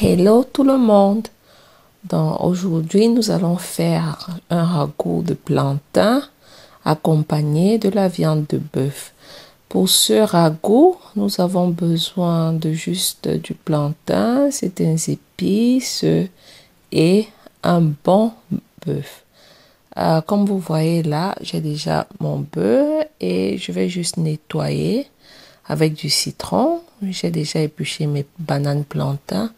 Hello tout le monde! Aujourd'hui, nous allons faire un ragoût de plantain accompagné de la viande de bœuf. Pour ce ragoût, nous avons besoin de juste du plantain, certaines épices et un bon bœuf. Comme vous voyez là, j'ai déjà mon bœuf et je vais juste nettoyer avec du citron. J'ai déjà épluché mes bananes plantain.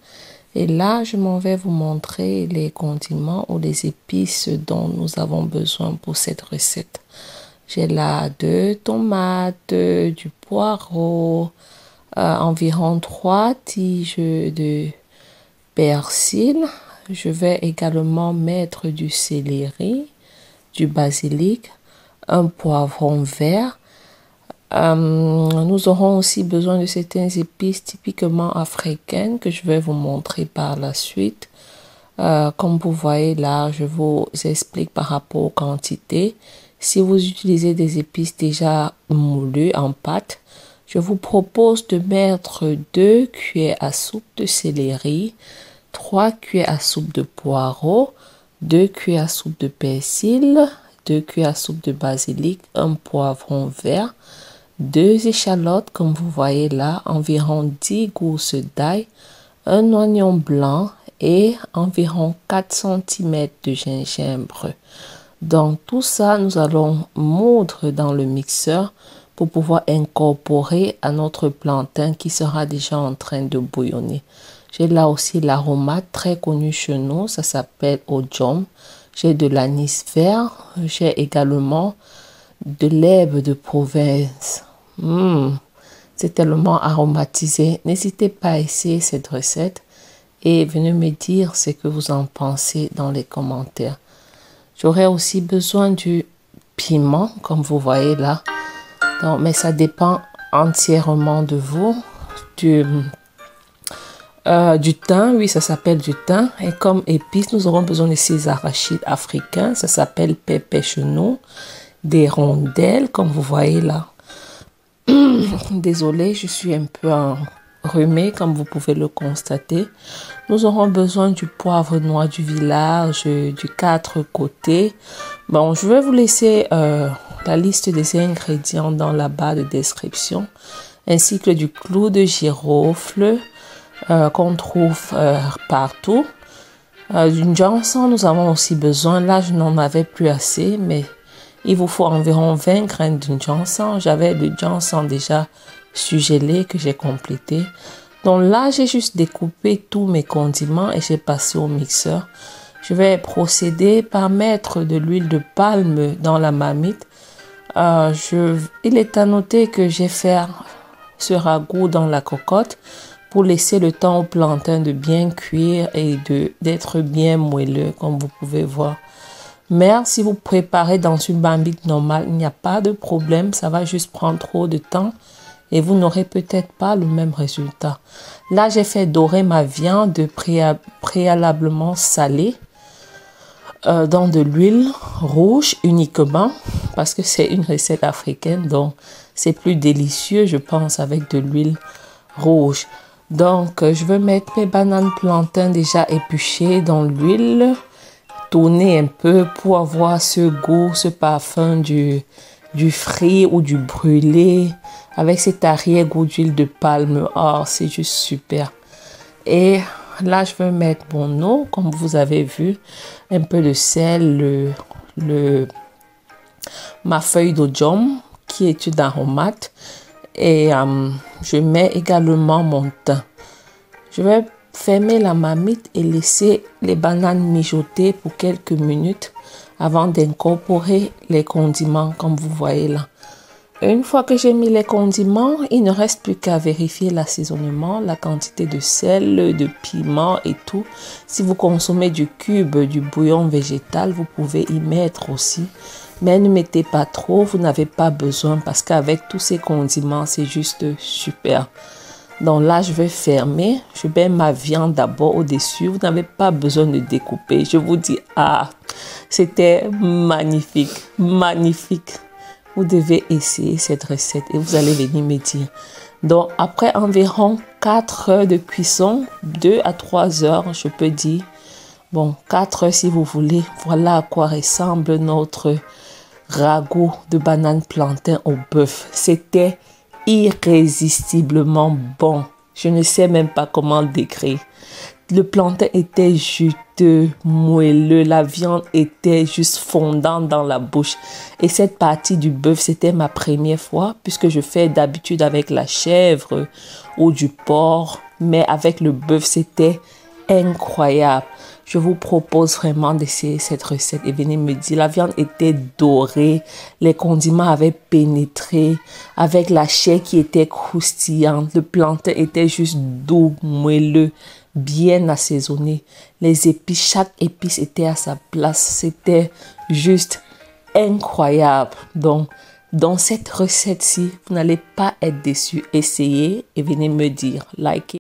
Et là, je m'en vais vous montrer les condiments ou les épices dont nous avons besoin pour cette recette. J'ai là 2 tomates, du poireau, environ 3 tiges de persil. Je vais également mettre du céleri, du basilic, un poivron vert. Nous aurons aussi besoin de certaines épices typiquement africaines que je vais vous montrer par la suite. Comme vous voyez là, je vous explique par rapport aux quantités. Si vous utilisez des épices déjà moulues en pâte, je vous propose de mettre 2 cuillères à soupe de céleri, 3 cuillères à soupe de poireau, 2 cuillères à soupe de persil, 2 cuillères à soupe de basilic, un poivron vert, 2 échalotes comme vous voyez là, environ 10 gousses d'ail, un oignon blanc et environ 4 cm de gingembre. Donc tout ça, nous allons moudre dans le mixeur pour pouvoir incorporer à notre plantain qui sera déjà en train de bouillonner. J'ai là aussi l'aromate très connu chez nous, ça s'appelle Ojom. J'ai de l'anis vert, j'ai également de l'herbe de province. C'est tellement aromatisé. N'hésitez pas à essayer cette recette et venez me dire ce que vous en pensez dans les commentaires. J'aurai aussi besoin du piment, comme vous voyez là. Donc, mais ça dépend entièrement de vous. Du thym, oui, ça s'appelle du thym. Et comme épices, nous aurons besoin de ces arachides africains. Ça s'appelle pépé chez nous. Des rondelles, comme vous voyez là. Désolée, je suis un peu enrhumée, comme vous pouvez le constater. Nous aurons besoin du poivre noir du village, du 4 côtés. Bon, je vais vous laisser la liste des ingrédients dans la barre de description, ainsi que du clou de girofle qu'on trouve partout. D'une janson, nous avons aussi besoin. Là, je n'en avais plus assez, mais il vous faut environ 20 graines de janson. J'avais le janson déjà surgelé que j'ai complété. Donc là, j'ai juste découpé tous mes condiments et j'ai passé au mixeur. Je vais procéder par mettre de l'huile de palme dans la marmite. Il est à noter que j'ai fait ce ragoût dans la cocotte pour laisser le temps au plantain de bien cuire et d'être bien moelleux, comme vous pouvez voir. Mais si vous préparez dans une marmite normale, il n'y a pas de problème. Ça va juste prendre trop de temps et vous n'aurez peut-être pas le même résultat. Là, j'ai fait dorer ma viande préalablement salée dans de l'huile rouge uniquement parce que c'est une recette africaine. Donc, c'est plus délicieux, je pense, avec de l'huile rouge. Donc, je vais mettre mes bananes plantain déjà épluchées dans l'huile. Tourner un peu pour avoir ce goût, ce parfum du frit ou du brûlé avec cet arrière-goût d'huile de palme. Oh, c'est juste super. Et là, je vais mettre mon eau, comme vous avez vu, un peu de sel, ma feuille d'ojom qui est une aromate et je mets également mon thym. Je vais fermer la marmite et laisser les bananes mijoter pour quelques minutes avant d'incorporer les condiments comme vous voyez là. Une fois que j'ai mis les condiments, il ne reste plus qu'à vérifier l'assaisonnement, la quantité de sel, de piment et tout. Si vous consommez du cube, du bouillon végétal, vous pouvez y mettre aussi. Mais ne mettez pas trop, vous n'avez pas besoin parce qu'avec tous ces condiments, c'est juste super. Donc là, je vais fermer. Je mets ma viande d'abord au-dessus. Vous n'avez pas besoin de découper. Je vous dis, c'était magnifique, magnifique. Vous devez essayer cette recette et vous allez venir me dire. Donc, après environ 4 heures de cuisson, 2 à 3 heures, je peux dire. Bon, 4 heures si vous voulez. Voilà à quoi ressemble notre ragoût de banane plantain au bœuf. C'était irrésistiblement bon. Je ne sais même pas comment le décrire. Le plantain était juteux, moelleux, la viande était juste fondante dans la bouche. Et cette partie du bœuf, c'était ma première fois puisque je fais d'habitude avec la chèvre ou du porc. Mais avec le bœuf, c'était incroyable. Je vous propose vraiment d'essayer cette recette et venez me dire. La viande était dorée, les condiments avaient pénétré avec la chair qui était croustillante. Le plantain était juste doux, moelleux, bien assaisonné. Les épices, chaque épice était à sa place. C'était juste incroyable. Donc, dans cette recette-ci, vous n'allez pas être déçus. Essayez et venez me dire. Likez.